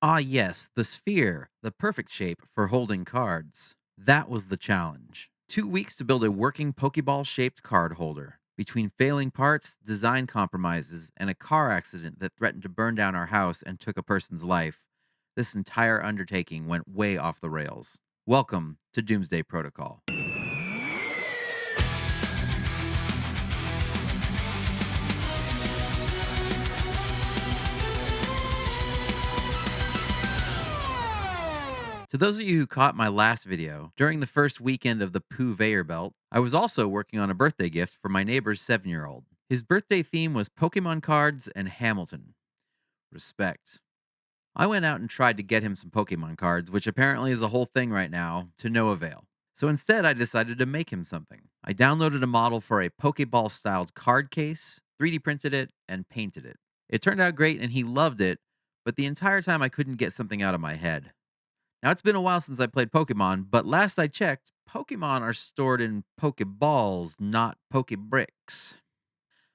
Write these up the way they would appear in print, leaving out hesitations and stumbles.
Ah, yes, the sphere, the perfect shape for holding cards. That was the challenge. 2 weeks to build a working Pokeball shaped card holder. Between failing parts, design compromises, and a car accident that threatened to burn down our house and took a person's life, this entire undertaking went way off the rails. Welcome to Doomsday Protocol. To those of you who caught my last video, during the first weekend of the Pooh Belt, I was also working on a birthday gift for my neighbor's 7-year-old. His birthday theme was Pokemon cards and Hamilton. Respect. I went out and tried to get him some Pokemon cards, which apparently is a whole thing right now, to no avail. So instead, I decided to make him something. I downloaded a model for a Pokeball styled card case, 3D printed it, and painted it. It turned out great and he loved it, but the entire time I couldn't get something out of my head. Now, it's been a while since I played Pokemon, but last I checked, Pokemon are stored in Pokeballs, not Pokebricks.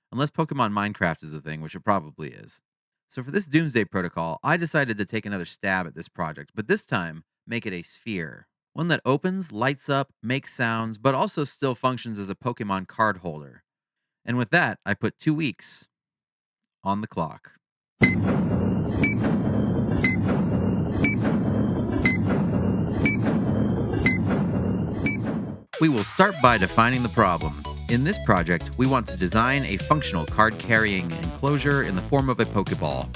Unless Pokemon Minecraft is a thing, which it probably is. So for this Doomsday Protocol, I decided to take another stab at this project, but this time, make it a sphere. One that opens, lights up, makes sounds, but also still functions as a Pokemon card holder. And with that, I put 2 weeks on the clock. We will start by defining the problem. In this project, we want to design a functional card-carrying enclosure in the form of a Pokeball,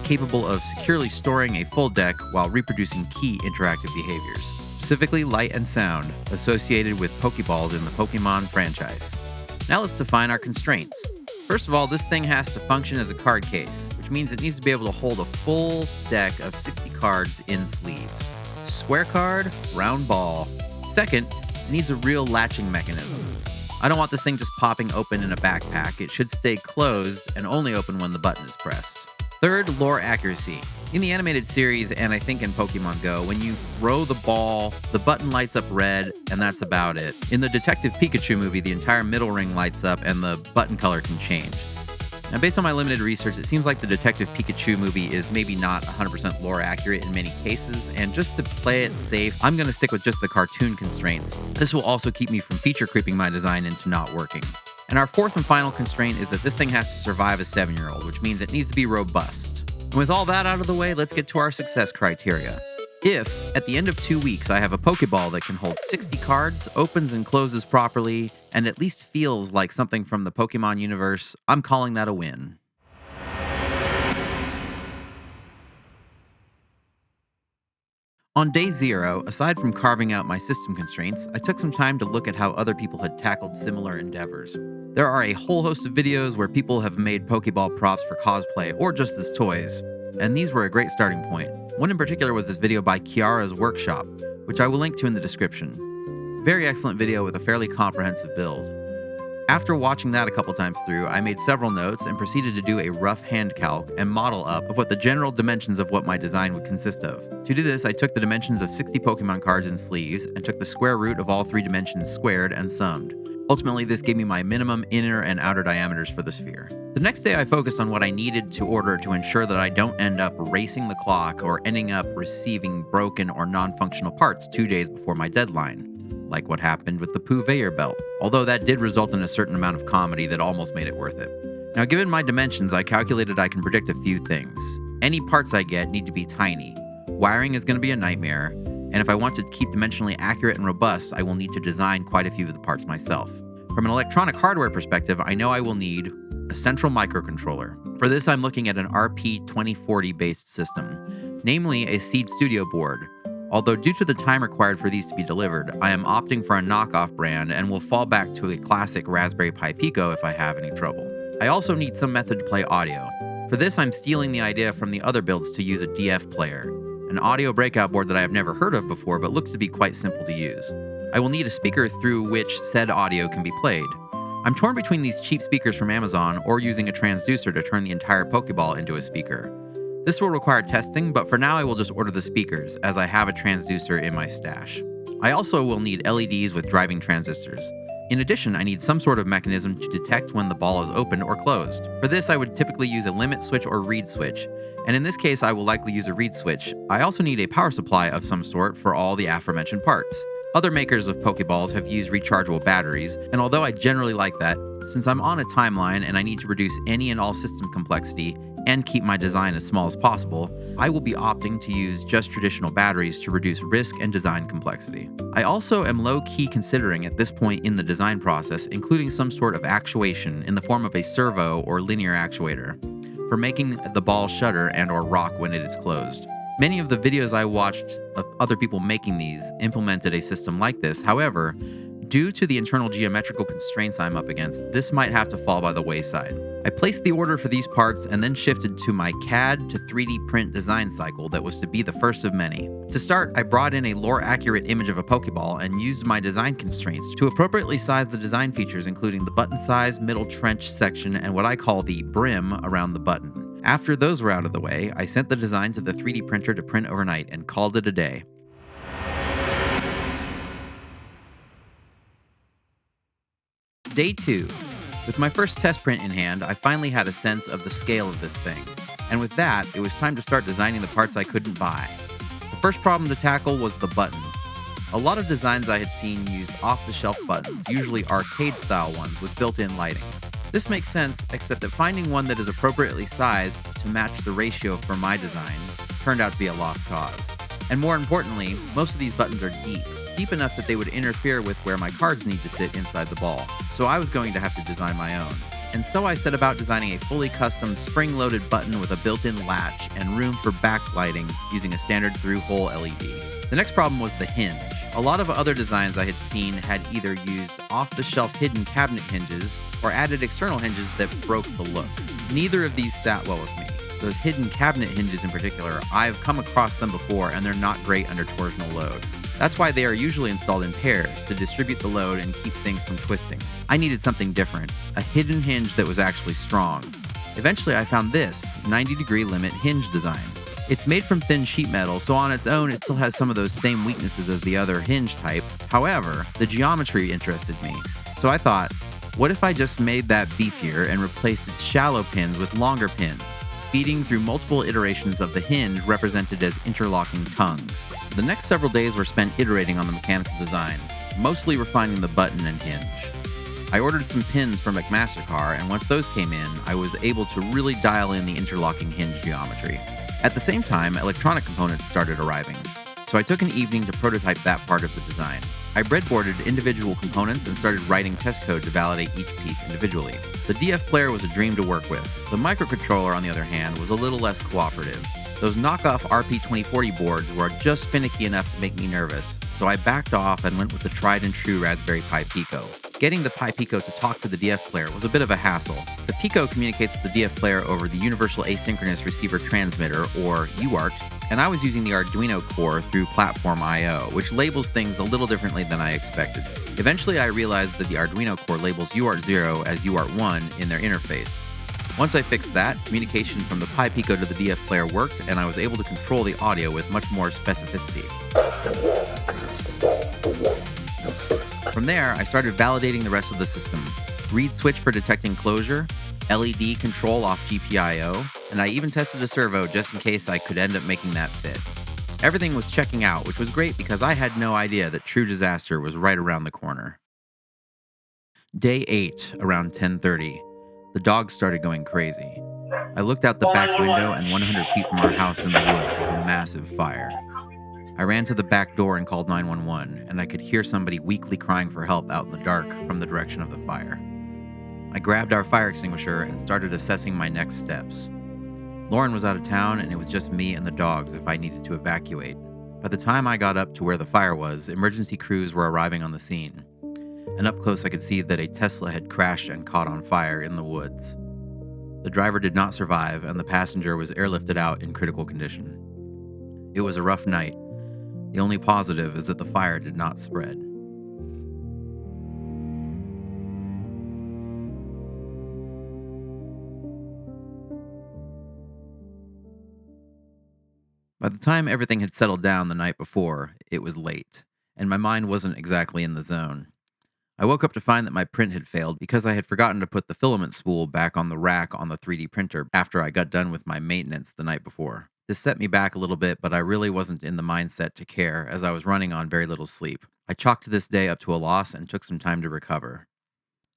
capable of securely storing a full deck while reproducing key interactive behaviors, specifically light and sound, associated with Pokeballs in the Pokemon franchise. Now let's define our constraints. First of all, this thing has to function as a card case, which means it needs to be able to hold a full deck of 60 cards in sleeves. Square card, round ball. Second, it needs a real latching mechanism. I don't want this thing just popping open in a backpack. It should stay closed and only open when the button is pressed. Third, lore accuracy. In the animated series, and I think in Pokemon Go, when you throw the ball, the button lights up red, and that's about it. In the Detective Pikachu movie, the entire middle ring lights up and the button color can change. Now, based on my limited research, it seems like the Detective Pikachu movie is maybe not 100% lore accurate in many cases, and just to play it safe, I'm going to stick with just the cartoon constraints. This will also keep me from feature creeping my design into not working. And our fourth and final constraint is that this thing has to survive a 7-year-old, which means it needs to be robust. And with all that out of the way, let's get to our success criteria. If, at the end of 2 weeks, I have a Pokeball that can hold 60 cards, opens and closes properly, and at least feels like something from the Pokemon universe, I'm calling that a win. On day 0, aside from carving out my system constraints, I took some time to look at how other people had tackled similar endeavors. There are a whole host of videos where people have made Pokeball props for cosplay or just as toys, and these were a great starting point. One in particular was this video by Kiara's Workshop, which I will link to in the description. Very excellent video with a fairly comprehensive build. After watching that a couple times through, I made several notes and proceeded to do a rough hand calc and model up of what the general dimensions of what my design would consist of. To do this, I took the dimensions of 60 Pokemon cards in sleeves and took the square root of all 3 dimensions squared and summed. Ultimately, this gave me my minimum inner and outer diameters for the sphere. The next day, I focused on what I needed to order to ensure that I don't end up racing the clock or ending up receiving broken or non-functional parts 2 days before my deadline, like what happened with the Pooh Belt, although that did result in a certain amount of comedy that almost made it worth it. Now, given my dimensions, I calculated I can predict a few things. Any parts I get need to be tiny. Wiring is going to be a nightmare, and if I want to keep dimensionally accurate and robust, I will need to design quite a few of the parts myself. From an electronic hardware perspective, I know I will need a central microcontroller. For this, I'm looking at an RP2040 based system, namely a Seed Studio board. Although due to the time required for these to be delivered, I am opting for a knockoff brand and will fall back to a classic Raspberry Pi Pico if I have any trouble. I also need some method to play audio. For this, I'm stealing the idea from the other builds to use a DF player, an audio breakout board that I have never heard of before but looks to be quite simple to use. I will need a speaker through which said audio can be played. I'm torn between these cheap speakers from Amazon or using a transducer to turn the entire Pokeball into a speaker. This will require testing, but for now I will just order the speakers, as I have a transducer in my stash. I also will need LEDs with driving transistors. In addition, I need some sort of mechanism to detect when the ball is opened or closed. For this, I would typically use a limit switch or reed switch, and in this case, I will likely use a reed switch. I also need a power supply of some sort for all the aforementioned parts. Other makers of Pokeballs have used rechargeable batteries, and although I generally like that, since I'm on a timeline and I need to reduce any and all system complexity and keep my design as small as possible, I will be opting to use just traditional batteries to reduce risk and design complexity. I also am low-key considering at this point in the design process including some sort of actuation in the form of a servo or linear actuator for making the ball shudder and or rock when it is closed. Many of the videos I watched of other people making these implemented a system like this. However, due to the internal geometrical constraints I'm up against, this might have to fall by the wayside. I placed the order for these parts and then shifted to my CAD to 3D print design cycle that was to be the first of many. To start, I brought in a lore-accurate image of a Pokeball and used my design constraints to appropriately size the design features, including the button size, middle trench section, and what I call the brim around the button. After those were out of the way, I sent the design to the 3D printer to print overnight and called it a day. Day 2. With my first test print in hand, I finally had a sense of the scale of this thing. And with that, it was time to start designing the parts I couldn't buy. The first problem to tackle was the button. A lot of designs I had seen used off-the-shelf buttons, usually arcade-style ones with built-in lighting. This makes sense, except that finding one that is appropriately sized to match the ratio for my design turned out to be a lost cause. And more importantly, most of these buttons are deep enough that they would interfere with where my cards need to sit inside the ball, so I was going to have to design my own. And so I set about designing a fully custom spring-loaded button with a built-in latch and room for backlighting using a standard through-hole LED. The next problem was the hinge. A lot of other designs I had seen had either used off-the-shelf hidden cabinet hinges or added external hinges that broke the look. Neither of these sat well with me. Those hidden cabinet hinges in particular, I've come across them before and they're not great under torsional load. That's why they are usually installed in pairs to distribute the load and keep things from twisting. I needed something different, a hidden hinge that was actually strong. Eventually I found this 90-degree limit hinge design. It's made from thin sheet metal, so on its own it still has some of those same weaknesses as the other hinge type. However, the geometry interested me. So I thought, what if I just made that beefier and replaced its shallow pins with longer pins, feeding through multiple iterations of the hinge represented as interlocking tongues. The next several days were spent iterating on the mechanical design, mostly refining the button and hinge. I ordered some pins from McMaster-Carr, and once those came in, I was able to really dial in the interlocking hinge geometry. At the same time, electronic components started arriving, so I took an evening to prototype that part of the design. I breadboarded individual components and started writing test code to validate each piece individually. The DF player was a dream to work with. The microcontroller, on the other hand, was a little less cooperative. Those knockoff RP2040 boards were just finicky enough to make me nervous, so I backed off and went with the tried and true Raspberry Pi Pico. Getting the Pi Pico to talk to the DF player was a bit of a hassle. The Pico communicates with the DF player over the Universal Asynchronous Receiver Transmitter, or UART, and I was using the Arduino core through Platform I/O, which labels things a little differently than I expected. Eventually, I realized that the Arduino core labels UART0 as UART1 in their interface. Once I fixed that, communication from the Pi Pico to the DF player worked, and I was able to control the audio with much more specificity. From there, I started validating the rest of the system. Reed switch for detecting closure, LED control off GPIO, and I even tested a servo just in case I could end up making that fit. Everything was checking out, which was great because I had no idea that true disaster was right around the corner. Day 8, around 10:30. The dogs started going crazy. I looked out the back window, and 100 feet from our house in the woods was a massive fire. I ran to the back door and called 911, and I could hear somebody weakly crying for help out in the dark from the direction of the fire. I grabbed our fire extinguisher and started assessing my next steps. Lauren was out of town, and it was just me and the dogs if I needed to evacuate. By the time I got up to where the fire was, emergency crews were arriving on the scene. And up close I could see that a Tesla had crashed and caught on fire in the woods. The driver did not survive, and the passenger was airlifted out in critical condition. It was a rough night. The only positive is that the fire did not spread. By the time everything had settled down the night before, it was late, and my mind wasn't exactly in the zone. I woke up to find that my print had failed because I had forgotten to put the filament spool back on the rack on the 3D printer after I got done with my maintenance the night before. This set me back a little bit, but I really wasn't in the mindset to care as I was running on very little sleep. I chalked this day up to a loss and took some time to recover.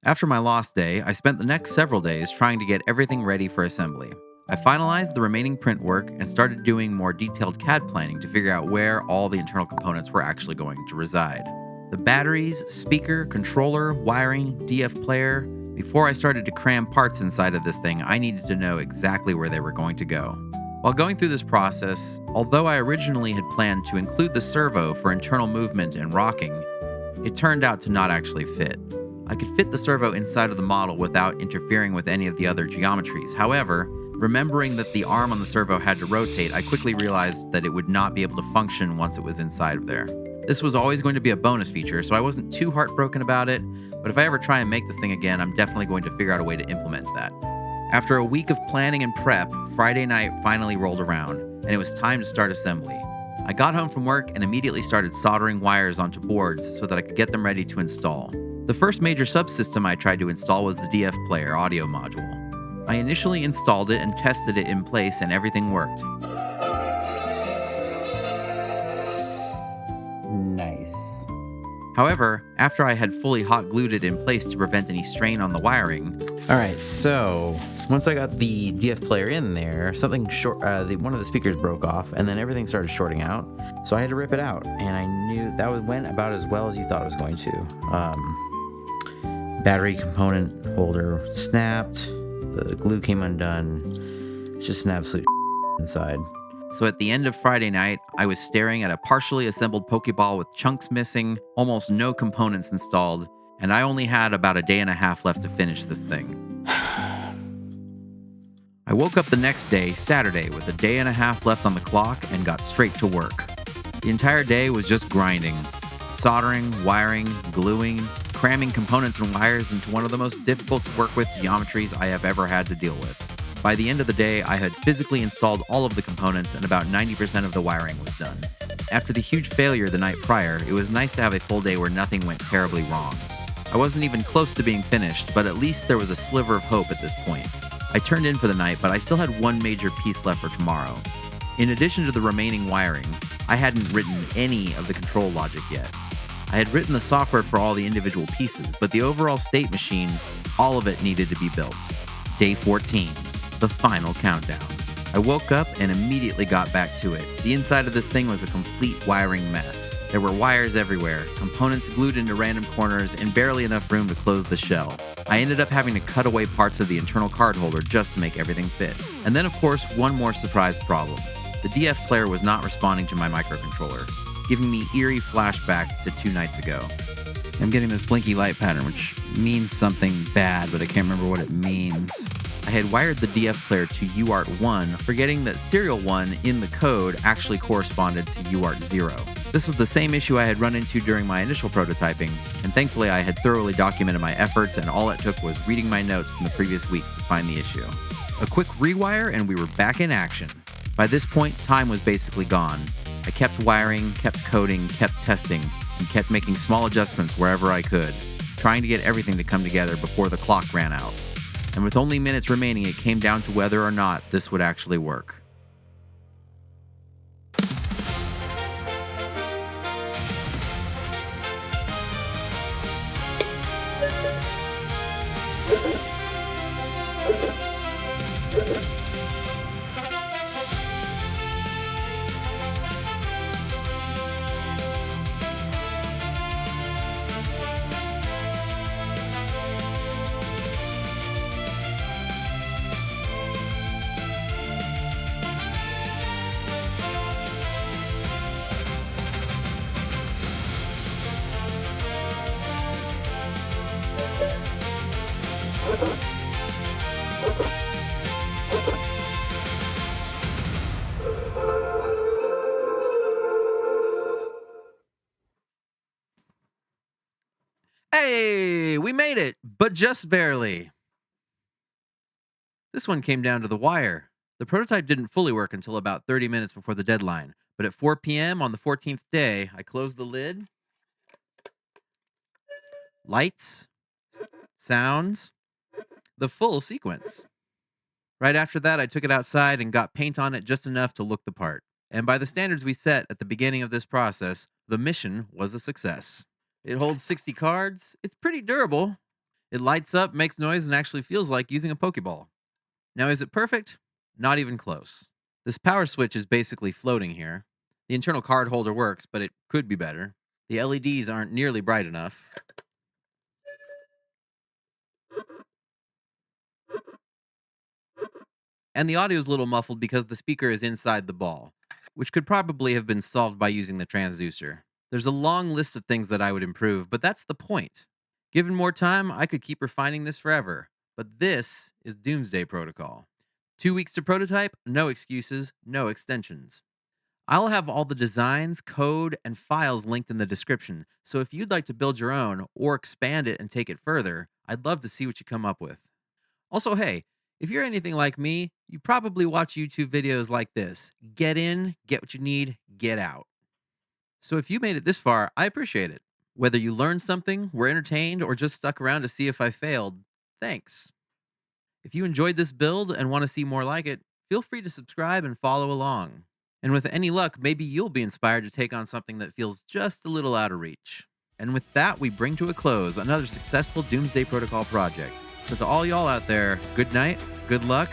After my lost day, I spent the next several days trying to get everything ready for assembly. I finalized the remaining print work and started doing more detailed CAD planning to figure out where all the internal components were actually going to reside. The batteries, speaker, controller, wiring, DF player. Before I started to cram parts inside of this thing, I needed to know exactly where they were going to go. While going through this process, although I originally had planned to include the servo for internal movement and rocking, it turned out to not actually fit. I could fit the servo inside of the model without interfering with any of the other geometries. However, remembering that the arm on the servo had to rotate, I quickly realized that it would not be able to function once it was inside of there. This was always going to be a bonus feature, so I wasn't too heartbroken about it, but if I ever try and make this thing again, I'm definitely going to figure out a way to implement that. After a week of planning and prep, Friday night finally rolled around, and it was time to start assembly. I got home from work and immediately started soldering wires onto boards so that I could get them ready to install. The first major subsystem I tried to install was the DF player audio module. I initially installed it and tested it in place, and everything worked. Nice. However, after I had fully hot glued it in place to prevent any strain on the wiring... Alright, so once I got the DF player in there, something one of the speakers broke off, and then everything started shorting out. So I had to rip it out, and I knew that went about as well as you thought it was going to. Battery component holder snapped, the glue came undone. It's just an absolute inside. So at the end of Friday night, I was staring at a partially assembled Pokeball with chunks missing, almost no components installed, and I only had about a day and a half left to finish this thing. I woke up the next day, Saturday, with a day and a half left on the clock and got straight to work. The entire day was just grinding, soldering, wiring, gluing, cramming components and wires into one of the most difficult to work with geometries I have ever had to deal with. By the end of the day, I had physically installed all of the components and about 90% of the wiring was done. After the huge failure the night prior, it was nice to have a full day where nothing went terribly wrong. I wasn't even close to being finished, but at least there was a sliver of hope at this point. I turned in for the night, but I still had one major piece left for tomorrow. In addition to the remaining wiring, I hadn't written any of the control logic yet. I had written the software for all the individual pieces, but the overall state machine, all of it needed to be built. Day 14. The final countdown. I woke up and immediately got back to it. The inside of this thing was a complete wiring mess. There were wires everywhere, components glued into random corners, and barely enough room to close the shell. I ended up having to cut away parts of the internal card holder just to make everything fit. And then, of course, one more surprise problem. The DF player was not responding to my microcontroller, giving me eerie flashback to 2 nights ago. I'm getting this blinky light pattern, which means something bad, but I can't remember what it means. I had wired the DF player to UART1, forgetting that serial 1 in the code actually corresponded to UART0. This was the same issue I had run into during my initial prototyping, and thankfully I had thoroughly documented my efforts, and all it took was reading my notes from the previous weeks to find the issue. A quick rewire and we were back in action. By this point, time was basically gone. I kept wiring, kept coding, kept testing, and kept making small adjustments wherever I could, trying to get everything to come together before the clock ran out. And with only minutes remaining, it came down to whether or not this would actually work. Hey, we made it, but just barely. This one came down to the wire. The prototype didn't fully work until about 30 minutes before the deadline, but at 4 p.m. on the 14th day, I closed the lid, lights, sounds, the full sequence. Right after that, I took it outside and got paint on it just enough to look the part. And by the standards we set at the beginning of this process, the mission was a success. It holds 60 cards, it's pretty durable. It lights up, makes noise, and actually feels like using a Pokeball. Now, is it perfect? Not even close. This power switch is basically floating here. The internal card holder works, but it could be better. The LEDs aren't nearly bright enough. And the audio is a little muffled because the speaker is inside the ball, which could probably have been solved by using the transducer. There's a long list of things that I would improve, but that's the point. Given more time, I could keep refining this forever. But this is Doomsday Protocol. 2 weeks to prototype, no excuses, no extensions. I'll have all the designs, code, and files linked in the description, so if you'd like to build your own or expand it and take it further, I'd love to see what you come up with. Also, hey, if you're anything like me, you probably watch YouTube videos like this. Get in, get what you need, get out. So if you made it this far, I appreciate it. Whether you learned something, were entertained, or just stuck around to see if I failed, thanks. If you enjoyed this build and want to see more like it, feel free to subscribe and follow along. And with any luck, maybe you'll be inspired to take on something that feels just a little out of reach. And with that, we bring to a close another successful Doomsday Protocol project. So to all y'all out there, good night, good luck,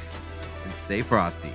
and stay frosty.